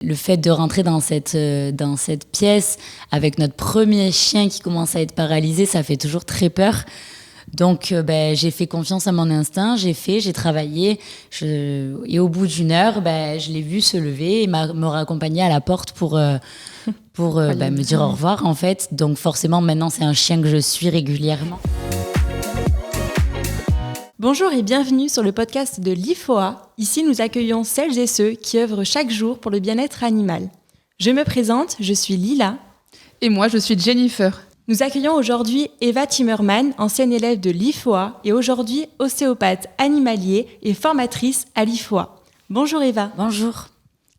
Le fait de rentrer dans cette pièce avec notre premier chien qui commence à être paralysé, ça fait toujours très peur. Donc, j'ai fait confiance à mon instinct, j'ai travaillé. Et au bout d'une heure, je l'ai vu se lever et me raccompagner à la porte pour me dire au revoir, en fait. Donc, forcément, maintenant, c'est un chien que je suis régulièrement. Bonjour et bienvenue sur le podcast de l'IFOA. Ici, nous accueillons celles et ceux qui œuvrent chaque jour pour le bien-être animal. Je me présente, je suis Lila. Et moi, je suis Jennifer. Nous accueillons aujourd'hui Eva Timmerman, ancienne élève de l'IFOA et aujourd'hui ostéopathe animalier et formatrice à l'IFOA. Bonjour Eva. Bonjour.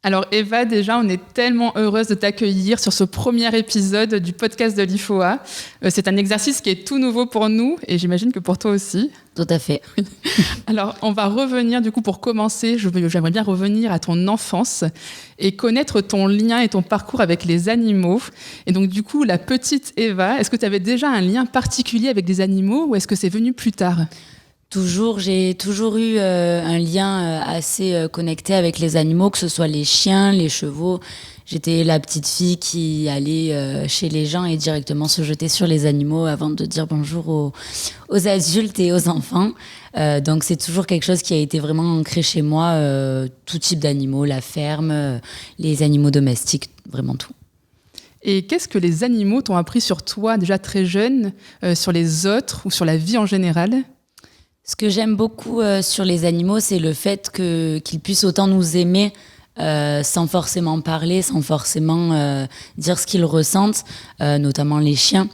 Alors Eva, déjà, on est tellement heureuse de t'accueillir sur ce premier épisode du podcast de l'IFOA. C'est un exercice qui est tout nouveau pour nous et j'imagine que pour toi aussi. Tout à fait. Alors, on va revenir, du coup, pour commencer, j'aimerais bien revenir à ton enfance et connaître ton lien et ton parcours avec les animaux. Et donc, du coup, la petite Eva, est-ce que tu avais déjà un lien particulier avec des animaux ou est-ce que c'est venu plus tard ? J'ai toujours eu un lien assez connecté avec les animaux, que ce soit les chiens, les chevaux. J'étais la petite fille qui allait chez les gens et directement se jeter sur les animaux avant de dire bonjour aux adultes et aux enfants. Donc c'est toujours quelque chose qui a été vraiment ancré chez moi, tout type d'animaux, la ferme, les animaux domestiques, vraiment tout. Et qu'est-ce que les animaux t'ont appris sur toi déjà très jeune, sur les autres ou sur la vie en général ? Ce que j'aime beaucoup sur les animaux, c'est le fait qu'ils puissent autant nous aimer sans forcément parler, sans forcément dire ce qu'ils ressentent, notamment les chiens.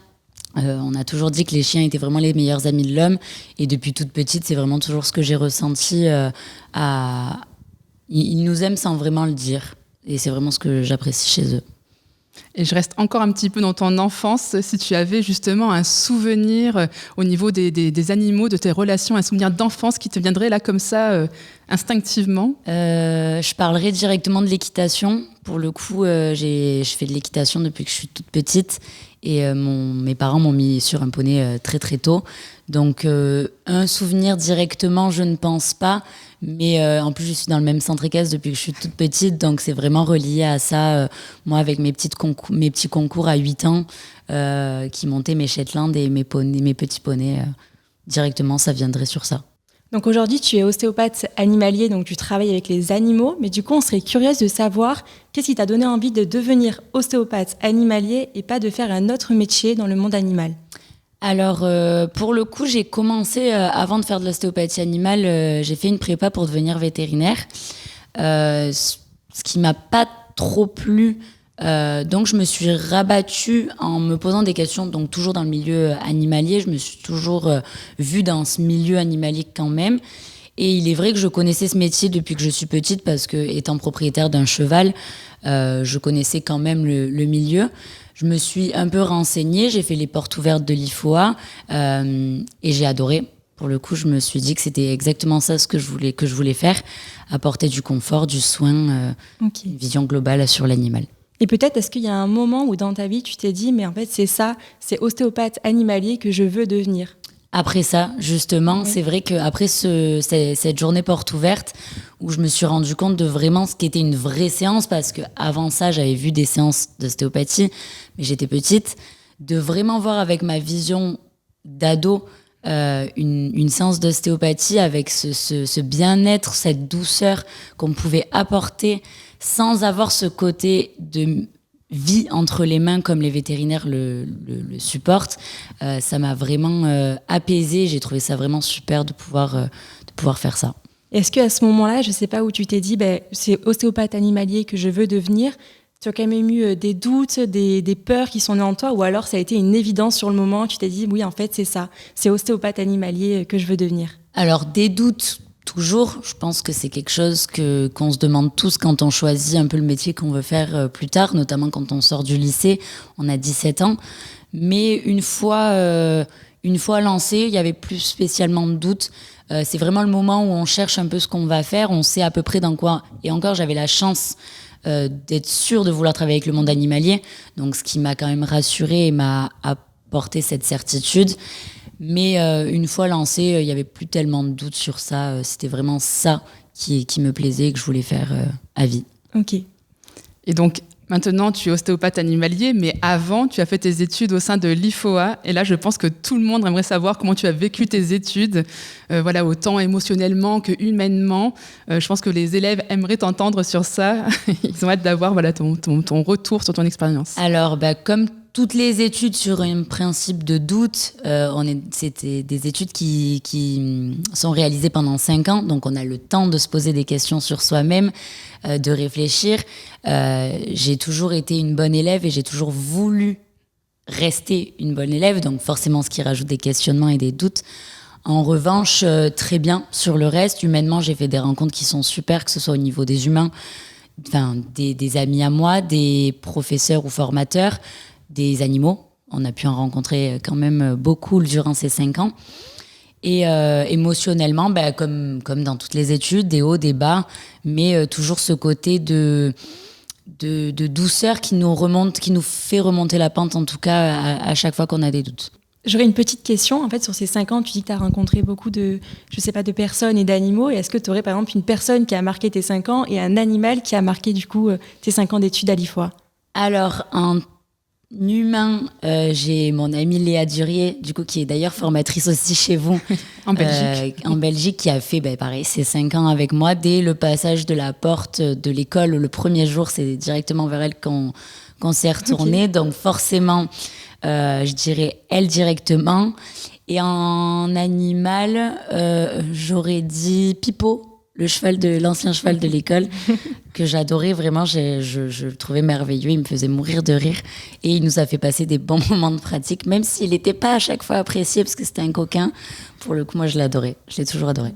On a toujours dit que les chiens étaient vraiment les meilleurs amis de l'homme et depuis toute petite, c'est vraiment toujours ce que j'ai ressenti. Ils nous aiment sans vraiment le dire et c'est vraiment ce que j'apprécie chez eux. Et je reste encore un petit peu dans ton enfance, si tu avais justement un souvenir au niveau des animaux, de tes relations, un souvenir d'enfance qui te viendrait là comme ça, instinctivement. Je parlerai directement de l'équitation. Pour le coup, je fais de l'équitation depuis que je suis toute petite et mes parents m'ont mis sur un poney très très tôt. Donc un souvenir directement, je ne pense pas. Mais en plus, je suis dans le même centre équestre depuis que je suis toute petite, donc c'est vraiment relié à ça. Moi, avec mes petits concours à 8 ans, qui montaient mes Shetland et mes petits poneys, directement, ça viendrait sur ça. Donc aujourd'hui, tu es ostéopathe animalier, donc tu travailles avec les animaux, mais du coup, on serait curieuse de savoir qu'est-ce qui t'a donné envie de devenir ostéopathe animalier et pas de faire un autre métier dans le monde animal ? Alors, pour le coup, j'ai commencé, avant de faire de l'ostéopathie animale, j'ai fait une prépa pour devenir vétérinaire, ce qui m'a pas trop plu. Donc, je me suis rabattue en me posant des questions, donc toujours dans le milieu animalier. Je me suis toujours vue dans ce milieu animalier quand même. Et il est vrai que je connaissais ce métier depuis que je suis petite parce que, étant propriétaire d'un cheval, je connaissais quand même le milieu. Je me suis un peu renseignée, j'ai fait les portes ouvertes de l'IFOA et j'ai adoré. Pour le coup, je me suis dit que c'était exactement ça ce que je voulais faire, apporter du confort, du soin, une vision globale sur l'animal. Et peut-être, est-ce qu'il y a un moment où dans ta vie, tu t'es dit, mais en fait, c'est ça, c'est ostéopathe animalier que je veux devenir ? Après ça, justement, Oui. C'est vrai qu'après cette journée porte ouverte, où je me suis rendu compte de vraiment ce qu'était une vraie séance, parce qu'avant ça, j'avais vu des séances d'ostéopathie, mais j'étais petite, de vraiment voir avec ma vision d'ado une séance d'ostéopathie avec ce bien-être, cette douceur qu'on pouvait apporter sans avoir ce côté de vie entre les mains comme les vétérinaires le supportent, ça m'a vraiment apaisée. J'ai trouvé ça vraiment super de pouvoir faire ça. Est-ce qu'à ce moment-là, je ne sais pas où tu t'es dit, c'est ostéopathe animalier que je veux devenir, tu as quand même eu des doutes, des peurs qui sont nées en toi, ou alors ça a été une évidence sur le moment, tu t'es dit, oui, en fait, c'est ça, c'est ostéopathe animalier que je veux devenir ? Alors, des doutes, toujours. Je pense que c'est quelque chose qu'on se demande tous quand on choisit un peu le métier qu'on veut faire plus tard, notamment quand on sort du lycée, on a 17 ans. Mais une fois lancé, il n'y avait plus spécialement de doute. C'est vraiment le moment où on cherche un peu ce qu'on va faire, on sait à peu près dans quoi. Et encore, j'avais la chance d'être sûre de vouloir travailler avec le monde animalier, donc ce qui m'a quand même rassurée et m'a apporté cette certitude. Mais une fois lancé, il n'y avait plus tellement de doutes sur ça. C'était vraiment ça qui me plaisait et que je voulais faire à vie. Ok. Et donc, maintenant, tu es ostéopathe animalier, mais avant, tu as fait tes études au sein de l'IFOA. Et là, je pense que tout le monde aimerait savoir comment tu as vécu tes études, voilà, autant émotionnellement que humainement. Je pense que les élèves aimeraient t'entendre sur ça. Ils ont hâte d'avoir voilà, ton retour sur ton expérience. Alors, comme toutes les études sur un principe de doute, c'était des études qui sont réalisées pendant 5 ans, donc on a le temps de se poser des questions sur soi-même, de réfléchir. J'ai toujours été une bonne élève et j'ai toujours voulu rester une bonne élève, donc forcément ce qui rajoute des questionnements et des doutes. En revanche, très bien sur le reste. Humainement, j'ai fait des rencontres qui sont super, que ce soit au niveau des humains, des amis à moi, des professeurs ou formateurs, des animaux. On a pu en rencontrer quand même beaucoup durant ces 5 ans. Et émotionnellement, comme dans toutes les études, des hauts, des bas, mais toujours ce côté de douceur qui nous fait remonter la pente, en tout cas, à chaque fois qu'on a des doutes. J'aurais une petite question. En fait, sur ces 5 ans, tu dis que tu as rencontré beaucoup de personnes et d'animaux. Et est-ce que tu aurais, par exemple, une personne qui a marqué tes 5 ans et un animal qui a marqué, du coup, tes 5 ans d'études à l'IFOA ? Alors, en humain, j'ai mon amie Léa Durier, du coup, qui est d'ailleurs formatrice aussi chez vous. En Belgique. En Belgique, qui a fait, pareil, ses 5 ans avec moi. Dès le passage de la porte de l'école, le premier jour, c'est directement vers elle qu'on s'est retourné. Okay. Donc, forcément, je dirais elle directement. Et en animal, j'aurais dit Pipo, l'ancien cheval de l'école, que j'adorais vraiment. Je le trouvais merveilleux, il me faisait mourir de rire. Et il nous a fait passer des bons moments de pratique, même s'il n'était pas à chaque fois apprécié, parce que c'était un coquin. Pour le coup, moi, je l'adorais. Je l'ai toujours adoré.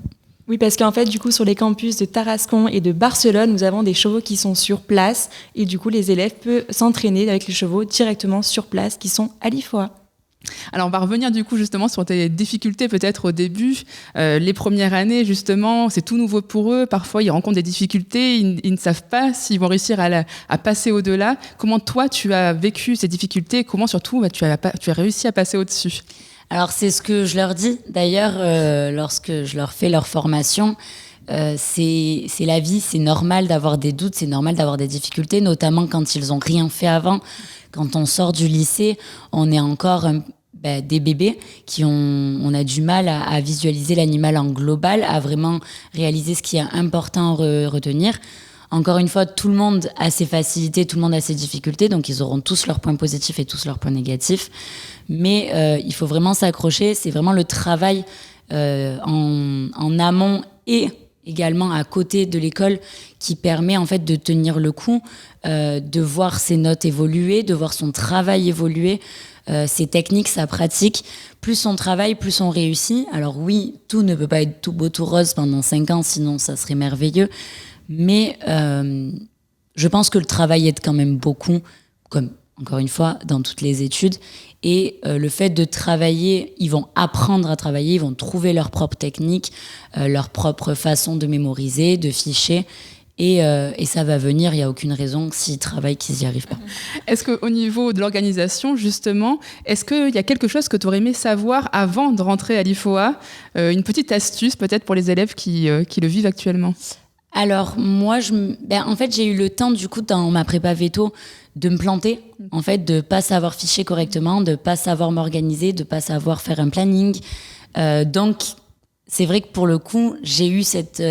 Oui, parce qu'en fait, du coup, sur les campus de Tarascon et de Barcelone, nous avons des chevaux qui sont sur place. Et du coup, les élèves peuvent s'entraîner avec les chevaux directement sur place, qui sont à l'IFOA. Alors, on va revenir du coup justement sur tes difficultés peut-être au début. Les premières années, justement, c'est tout nouveau pour eux. Parfois, ils rencontrent des difficultés. Ils ne savent pas s'ils vont réussir à passer au-delà. Comment toi, tu as vécu ces difficultés ? Comment surtout tu as réussi à passer au-dessus ? Alors, c'est ce que je leur dis, d'ailleurs, lorsque je leur fais leur formation. C'est la vie, c'est normal d'avoir des doutes, c'est normal d'avoir des difficultés, notamment quand ils n'ont rien fait avant. Quand on sort du lycée, on est encore des bébés on a du mal à visualiser l'animal en global, à vraiment réaliser ce qui est important à retenir. Encore une fois, tout le monde a ses facilités, tout le monde a ses difficultés, donc ils auront tous leurs points positifs et tous leurs points négatifs. Mais il faut vraiment s'accrocher, c'est vraiment le travail en amont et également à côté de l'école qui permet en fait de tenir le coup, de voir ses notes évoluer, de voir son travail évoluer, ses techniques, sa pratique. Plus on travaille, plus on réussit. Alors oui, tout ne peut pas être tout beau, tout rose pendant 5 ans, sinon ça serait merveilleux. Mais je pense que le travail aide quand même beaucoup, comme encore une fois, dans toutes les études. Et le fait de travailler, ils vont apprendre à travailler, ils vont trouver leur propre technique, leur propre façon de mémoriser, de ficher. Et ça va venir, il n'y a aucune raison s'ils travaillent qu'ils n'y arrivent pas. Est-ce qu'au niveau de l'organisation, justement, est-ce qu'il y a quelque chose que tu aurais aimé savoir avant de rentrer à l'IFOA ? Une petite astuce peut-être pour les élèves qui le vivent actuellement ? Alors moi, en fait, j'ai eu le temps du coup dans ma prépa veto de me planter, en fait, de pas savoir ficher correctement, de pas savoir m'organiser, de pas savoir faire un planning. Donc c'est vrai que pour le coup, j'ai eu cette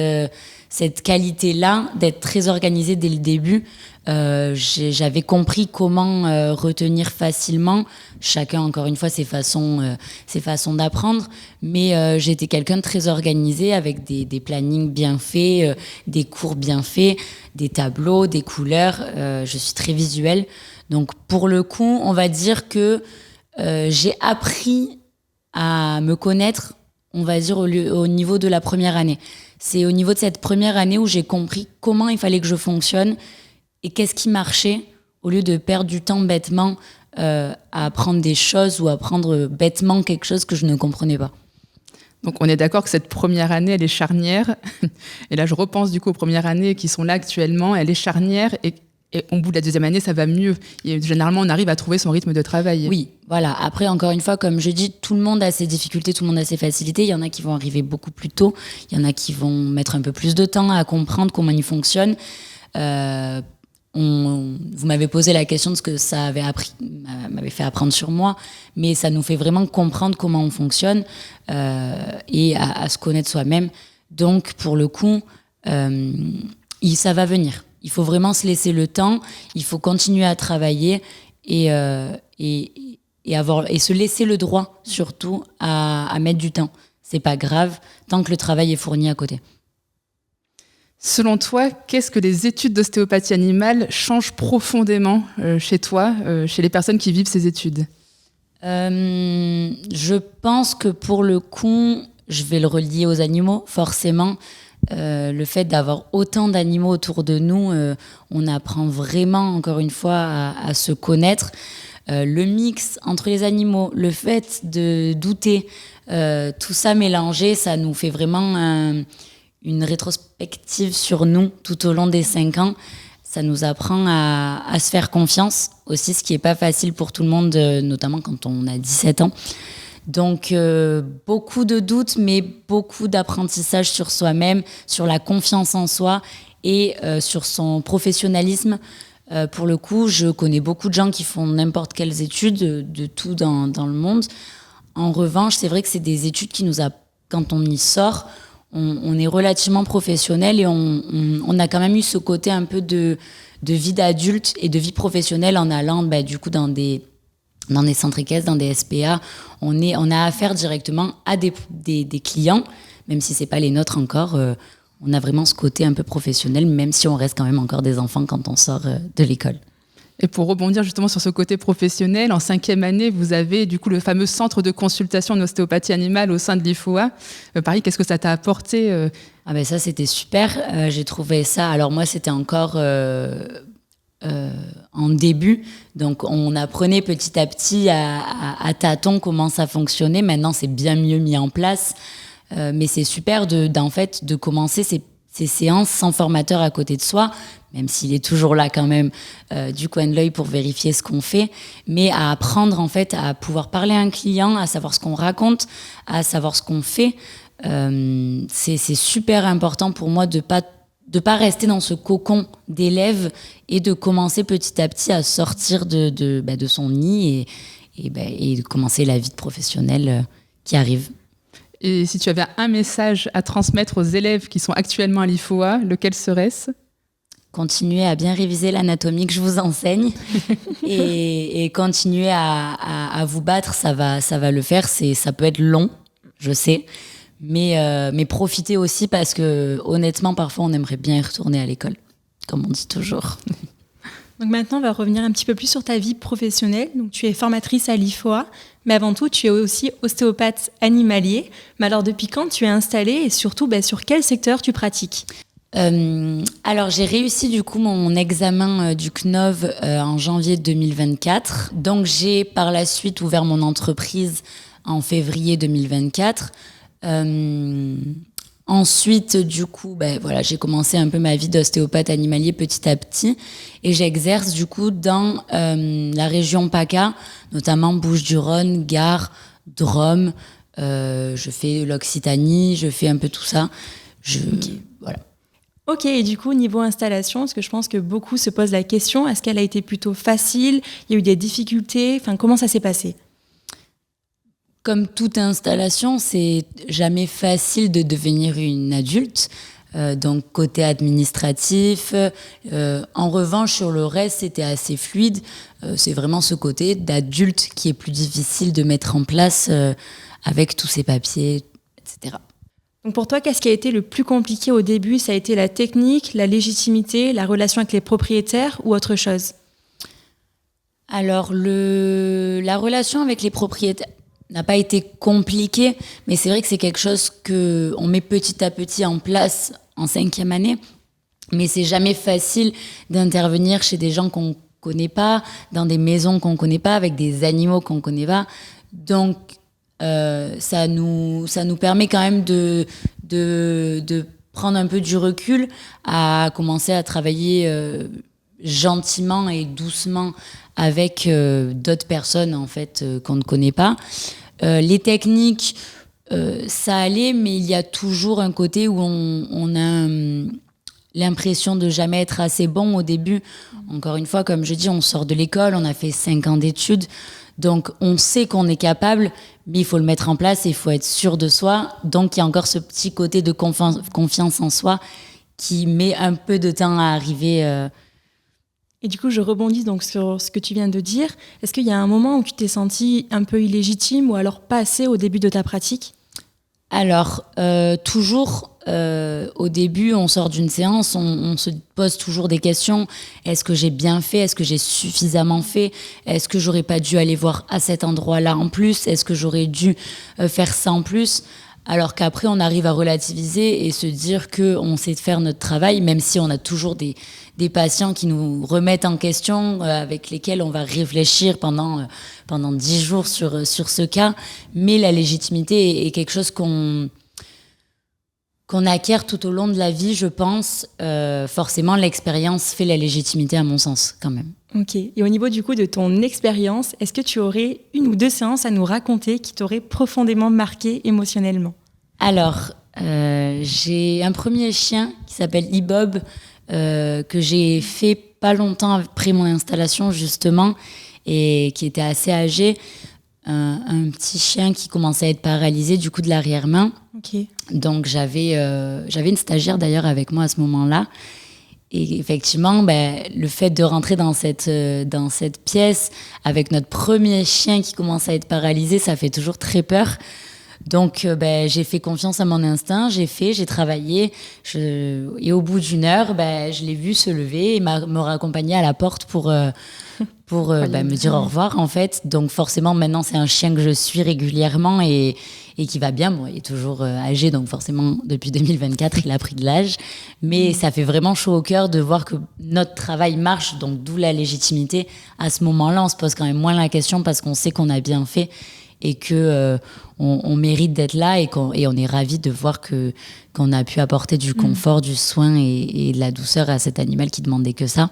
qualité-là d'être très organisée dès le début. J'avais compris comment retenir facilement. Chacun, encore une fois, ses façons d'apprendre. Mais j'étais quelqu'un de très organisé avec des plannings bien faits, des cours bien faits, des tableaux, des couleurs. Je suis très visuelle. Donc, pour le coup, on va dire que j'ai appris à me connaître, on va dire, au niveau de la première année. C'est au niveau de cette première année où j'ai compris comment il fallait que je fonctionne et qu'est-ce qui marchait, au lieu de perdre du temps bêtement à apprendre des choses ou apprendre bêtement quelque chose que je ne comprenais pas. Donc on est d'accord que cette première année, elle est charnière. Et là, je repense du coup aux premières années qui sont là actuellement. Elle est charnière et au bout de la deuxième année, ça va mieux. Et généralement, on arrive à trouver son rythme de travail. Oui, voilà. Après, encore une fois, comme je dis, tout le monde a ses difficultés, tout le monde a ses facilités. Il y en a qui vont arriver beaucoup plus tôt. Il y en a qui vont mettre un peu plus de temps à comprendre comment ils fonctionnent. vous m'avez posé la question de ce que ça m'avait fait apprendre sur moi, mais ça nous fait vraiment comprendre comment on fonctionne et à se connaître soi-même. Donc, pour le coup, ça va venir. Il faut vraiment se laisser le temps, il faut continuer à travailler et se laisser le droit, surtout, à mettre du temps. C'est pas grave, tant que le travail est fourni à côté. Selon toi, qu'est-ce que les études d'ostéopathie animale changent profondément chez toi, chez les personnes qui vivent ces études ? Je pense que pour le coup, je vais le relier aux animaux, forcément. Le fait d'avoir autant d'animaux autour de nous, on apprend vraiment, encore une fois, à se connaître. Le mix entre les animaux, le fait de douter, tout ça mélangé, ça nous fait vraiment une rétrospective sur nous tout au long des 5 ans. Ça nous apprend à se faire confiance aussi, ce qui n'est pas facile pour tout le monde, notamment quand on a 17 ans. Donc, beaucoup de doutes, mais beaucoup d'apprentissage sur soi-même, sur la confiance en soi et sur son professionnalisme. Pour le coup, je connais beaucoup de gens qui font n'importe quelles études, de tout dans le monde. En revanche, c'est vrai que c'est des études quand on y sort, on est relativement professionnel et on a quand même eu ce côté un peu de vie d'adulte et de vie professionnelle en allant du coup dans des centres équestres, dans des SPA. On a affaire directement à des clients, même si c'est pas les nôtres encore. On a vraiment ce côté un peu professionnel, même si on reste quand même encore des enfants quand on sort de l'école. Et pour rebondir justement sur ce côté professionnel, en 5e année, vous avez du coup le fameux centre de consultation en ostéopathie animale au sein de l'IFOA. Paris, qu'est-ce que ça t'a apporté Ça, c'était super. J'ai trouvé ça... Alors moi, c'était encore en début. Donc, on apprenait petit à petit à tâtons comment ça fonctionnait. Maintenant, c'est bien mieux mis en place. Mais c'est super de commencer ces séances sans formateur à côté de soi, même s'il est toujours là quand même du coin de l'œil pour vérifier ce qu'on fait, mais à apprendre en fait à pouvoir parler à un client, à savoir ce qu'on raconte, à savoir ce qu'on fait. C'est super important pour moi de pas rester dans ce cocon d'élève et de commencer petit à petit à sortir de son nid et de commencer la vie de professionnel qui arrive. Et si tu avais un message à transmettre aux élèves qui sont actuellement à l'IFOA, lequel serait-ce ? Continuez à bien réviser l'anatomie que je vous enseigne et continuez à vous battre, ça va le faire. Ça peut être long, je sais, mais profitez aussi parce que honnêtement, parfois, on aimerait bien y retourner à l'école, comme on dit toujours. Donc maintenant, on va revenir un petit peu plus sur ta vie professionnelle. Donc, tu es formatrice à l'IFOA, mais avant tout, tu es aussi ostéopathe animalier. Mais alors, depuis quand tu es installée et surtout, sur quel secteur tu pratiques ? Alors, j'ai réussi du coup mon examen du CNOV en janvier 2024. Donc, j'ai par la suite ouvert mon entreprise en février 2024. Ensuite, du coup, j'ai commencé un peu ma vie d'ostéopathe animalier petit à petit et j'exerce du coup dans la région PACA, notamment Bouches-du-Rhône, Gard, Drôme. Je fais l'Occitanie, je fais un peu tout ça. Voilà. Ok, et du coup, niveau installation, parce que je pense que beaucoup se posent la question, est-ce qu'elle a été plutôt facile ? Il y a eu des difficultés ? Comment ça s'est passé ? Comme toute installation, c'est jamais facile de devenir une adulte. Donc, côté administratif. En revanche, sur le reste, c'était assez fluide. C'est vraiment ce côté d'adulte qui est plus difficile de mettre en place avec tous ces papiers, etc. Donc pour toi, qu'est-ce qui a été le plus compliqué au début ? Ça a été la technique, la légitimité, la relation avec les propriétaires ou autre chose ? Alors, la relation avec les propriétaires n'a pas été compliquée, mais c'est vrai que c'est quelque chose qu'on met petit à petit en place en 5e année. Mais c'est jamais facile d'intervenir chez des gens qu'on connaît pas, dans des maisons qu'on connaît pas, avec des animaux qu'on connaît pas. Donc, ça nous permet quand même de prendre un peu du recul, à commencer à travailler gentiment et doucement avec d'autres personnes en fait qu'on ne connaît pas. Les techniques, ça allait, mais il y a toujours un côté où on a l'impression de jamais être assez bon au début. Encore une fois, comme je dis, on sort de l'école, on a fait 5 ans d'études, donc on sait qu'on est capable, mais il faut le mettre en place et il faut être sûr de soi. Donc il y a encore ce petit côté de confiance en soi qui met un peu de temps à arriver. Et du coup, je rebondis donc sur ce que tu viens de dire. Est-ce qu'il y a un moment où tu t'es sentie un peu illégitime ou alors pas assez au début de ta pratique ? Alors, toujours, au début, on sort d'une séance, on se pose toujours des questions. Est-ce que j'ai bien fait ? Est-ce que j'ai suffisamment fait ? Est-ce que j'aurais pas dû aller voir à cet endroit-là en plus ? Est-ce que j'aurais dû faire ça en plus ? Alors qu'après, on arrive à relativiser et se dire qu'on sait faire notre travail, même si on a toujours des patients qui nous remettent en question, avec lesquels on va réfléchir pendant 10 jours sur ce cas. Mais la légitimité est quelque chose qu'on acquiert tout au long de la vie, je pense. Forcément, l'expérience fait la légitimité, à mon sens, quand même. Ok. Et au niveau du coup de ton expérience, est-ce que tu aurais 1 ou 2 séances à nous raconter qui t'auraient profondément marqué émotionnellement ? Alors, j'ai un premier chien qui s'appelle Ibob, que j'ai fait pas longtemps après mon installation, justement, et qui était assez âgé. Un petit chien qui commençait à être paralysé, du coup, de l'arrière-main. Ok. Donc, j'avais une stagiaire, d'ailleurs, avec moi à ce moment-là. Et effectivement, le fait de rentrer dans cette pièce avec notre premier chien qui commence à être paralysé, ça fait toujours très peur. Donc, j'ai fait confiance à mon instinct, j'ai travaillé. Et au bout d'1 heure, je l'ai vu se lever et me raccompagner à la porte pour me dire au revoir, en fait. Donc, forcément, maintenant, c'est un chien que je suis régulièrement et qui va bien. Bon, il est toujours âgé, donc forcément, depuis 2024, il a pris de l'âge. Mais ça fait vraiment chaud au cœur de voir que notre travail marche, donc d'où la légitimité. À ce moment-là, on se pose quand même moins la question parce qu'on sait qu'on a bien fait et que on mérite d'être là et on est ravis de voir qu'on a pu apporter du confort, du soin et de la douceur à cet animal qui demandait que ça.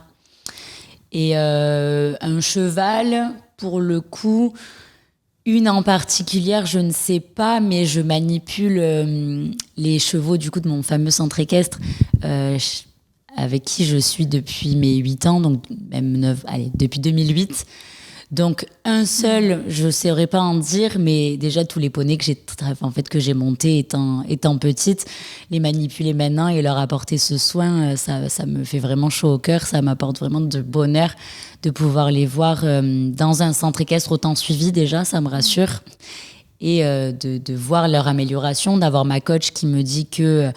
Et un cheval, pour le coup, une en particulière, je ne sais pas, mais je manipule les chevaux du coup de mon fameux centre équestre avec qui je suis depuis mes 8 ans, donc même depuis 2008. Donc un seul, je ne saurais pas en dire, mais déjà tous les poneys que j'ai montés étant petite, les manipuler maintenant et leur apporter ce soin, ça me fait vraiment chaud au cœur, ça m'apporte vraiment de bonheur de pouvoir les voir dans un centre équestre autant suivi déjà, ça me rassure. Et de voir leur amélioration, d'avoir ma coach qui me dit que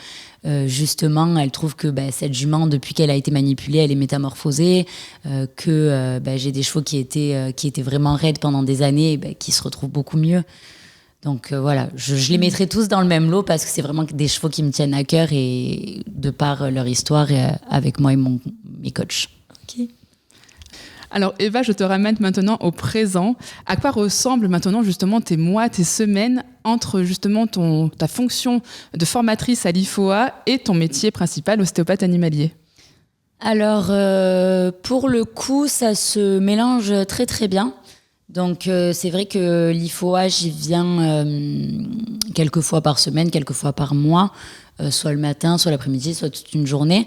justement, elle trouve que cette jument, depuis qu'elle a été manipulée, elle est métamorphosée, que j'ai des chevaux qui étaient vraiment raides pendant des années, qui se retrouvent beaucoup mieux. Donc voilà, je les mettrai tous dans le même lot parce que c'est vraiment des chevaux qui me tiennent à cœur et de par leur histoire avec moi et mes coachs. Ok. Alors Eva, je te ramène maintenant au présent. À quoi ressemblent maintenant justement tes mois, tes semaines entre justement ta fonction de formatrice à l'IFOA et ton métier principal, ostéopathe animalier ? Alors pour le coup, ça se mélange très très bien. Donc c'est vrai que l'IFOA, j'y viens quelques fois par semaine, quelques fois par mois, soit le matin, soit l'après-midi, soit toute une journée.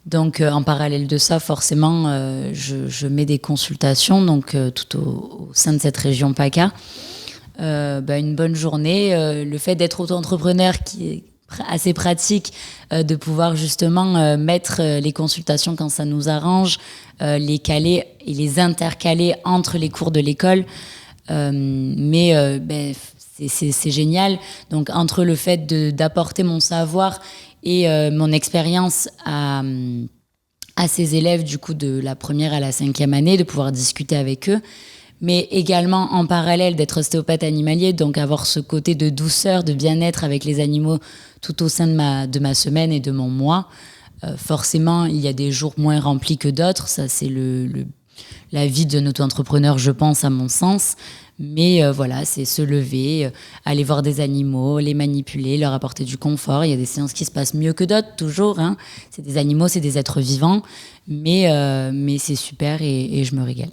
Donc, en parallèle de ça, forcément, je mets des consultations donc, tout au sein de cette région PACA. Une bonne journée. Le fait d'être auto-entrepreneur qui est assez pratique, de pouvoir justement mettre les consultations quand ça nous arrange, les caler et les intercaler entre les cours de l'école. C'est génial. Donc, entre le fait d'apporter mon savoir et mon expérience à ces élèves du coup de la première à la 5e année, de pouvoir discuter avec eux, mais également en parallèle d'être ostéopathe animalier, donc avoir ce côté de douceur, de bien-être avec les animaux tout au sein de ma semaine et de mon mois. Forcément, il y a des jours moins remplis que d'autres, ça c'est la vie d'un auto-entrepreneur, je pense, à mon sens. Mais voilà, c'est se lever, aller voir des animaux, les manipuler, leur apporter du confort. Il y a des séances qui se passent mieux que d'autres, toujours. Hein. C'est des animaux, c'est des êtres vivants. Mais c'est super et je me régale.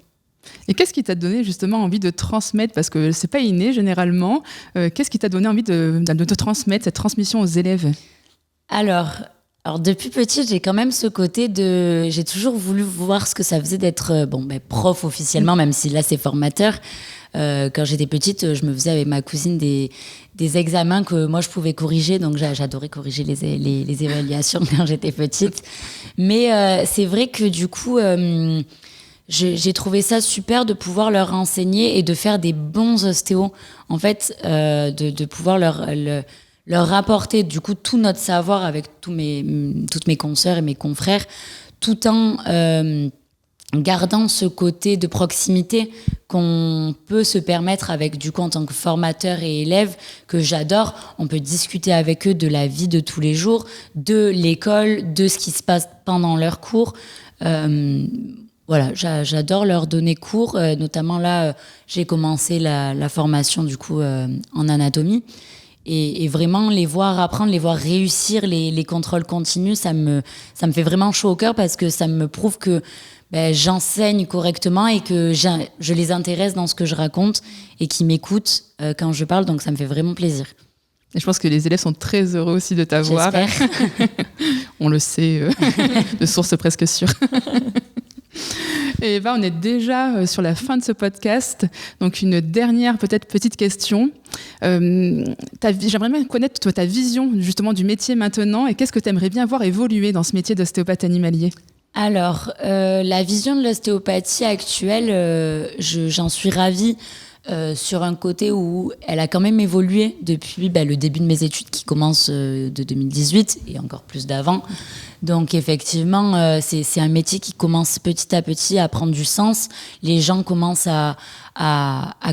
Et qu'est-ce qui t'a donné justement envie de transmettre ? Parce que c'est pas inné généralement. Qu'est-ce qui t'a donné envie de transmettre cette transmission aux élèves ? Alors, Alors depuis petite, j'ai quand même ce côté de... J'ai toujours voulu voir ce que ça faisait d'être prof officiellement, même si là c'est formateur. Quand j'étais petite, je me faisais avec ma cousine des examens que moi je pouvais corriger, donc j'adorais corriger les évaluations quand j'étais petite. Mais c'est vrai que du coup, j'ai trouvé ça super de pouvoir leur enseigner et de faire des bons ostéos. En fait, de pouvoir leur apporter du coup tout notre savoir avec toutes mes consoeurs et mes confrères, tout en gardant ce côté de proximité qu'on peut se permettre avec du coup en tant que formateur et élève, que j'adore. On peut discuter avec eux de la vie de tous les jours, de l'école, de ce qui se passe pendant leurs cours. Voilà, j'adore leur donner cours, notamment là, j'ai commencé la formation du coup en anatomie. Et vraiment les voir apprendre, les voir réussir les contrôles continus, ça me fait vraiment chaud au cœur parce que ça me prouve que j'enseigne correctement et que je les intéresse dans ce que je raconte et qu'ils m'écoutent quand je parle, donc ça me fait vraiment plaisir. Et je pense que les élèves sont très heureux aussi de t'avoir. J'espère. On le sait, de source presque sûre. Et Eva, on est déjà sur la fin de ce podcast. Donc, une dernière peut-être petite question. J'aimerais bien connaître toi, ta vision justement du métier maintenant et qu'est-ce que tu aimerais bien voir évoluer dans ce métier d'ostéopathe animalier ? Alors, la vision de l'ostéopathie actuelle, j'en suis ravie. Sur un côté où elle a quand même évolué depuis le début de mes études qui commencent de 2018 et encore plus d'avant. Donc effectivement, c'est un métier qui commence petit à petit à prendre du sens. Les gens commencent à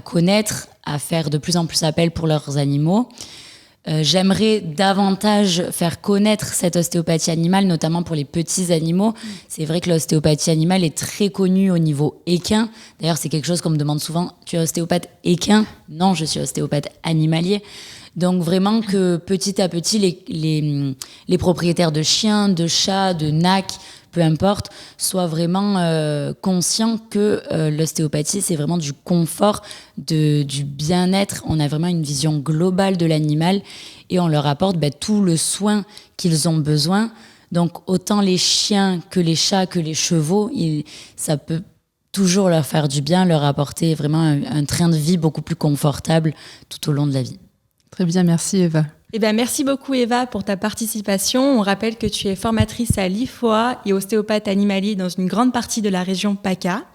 connaître, à faire de plus en plus appel pour leurs animaux. J'aimerais davantage faire connaître cette ostéopathie animale, notamment pour les petits animaux. C'est vrai que l'ostéopathie animale est très connue au niveau équin. D'ailleurs, c'est quelque chose qu'on me demande souvent. Tu es ostéopathe équin ? Non, je suis ostéopathe animalier. Donc vraiment que petit à petit, les propriétaires de chiens, de chats, de nacs, peu importe, soient vraiment conscients que l'ostéopathie, c'est vraiment du confort, du bien-être. On a vraiment une vision globale de l'animal et on leur apporte tout le soin qu'ils ont besoin. Donc autant les chiens que les chats, que les chevaux, ça peut toujours leur faire du bien, leur apporter vraiment un train de vie beaucoup plus confortable tout au long de la vie. Très bien, merci Eva. Merci beaucoup Eva pour ta participation. On rappelle que tu es formatrice à l'IFOA et ostéopathe animalier dans une grande partie de la région PACA.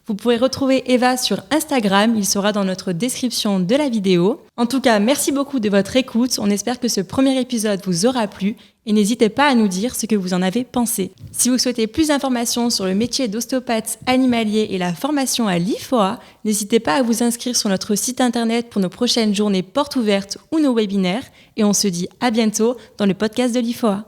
Vous pourrez retrouver Eva sur Instagram, il sera dans notre description de la vidéo. En tout cas, merci beaucoup de votre écoute. On espère que ce premier épisode vous aura plu et n'hésitez pas à nous dire ce que vous en avez pensé. Si vous souhaitez plus d'informations sur le métier d'ostéopathe animalier et la formation à l'IFOA, n'hésitez pas à vous inscrire sur notre site internet pour nos prochaines journées portes ouvertes ou nos webinaires. Et on se dit à bientôt dans le podcast de l'IFOA.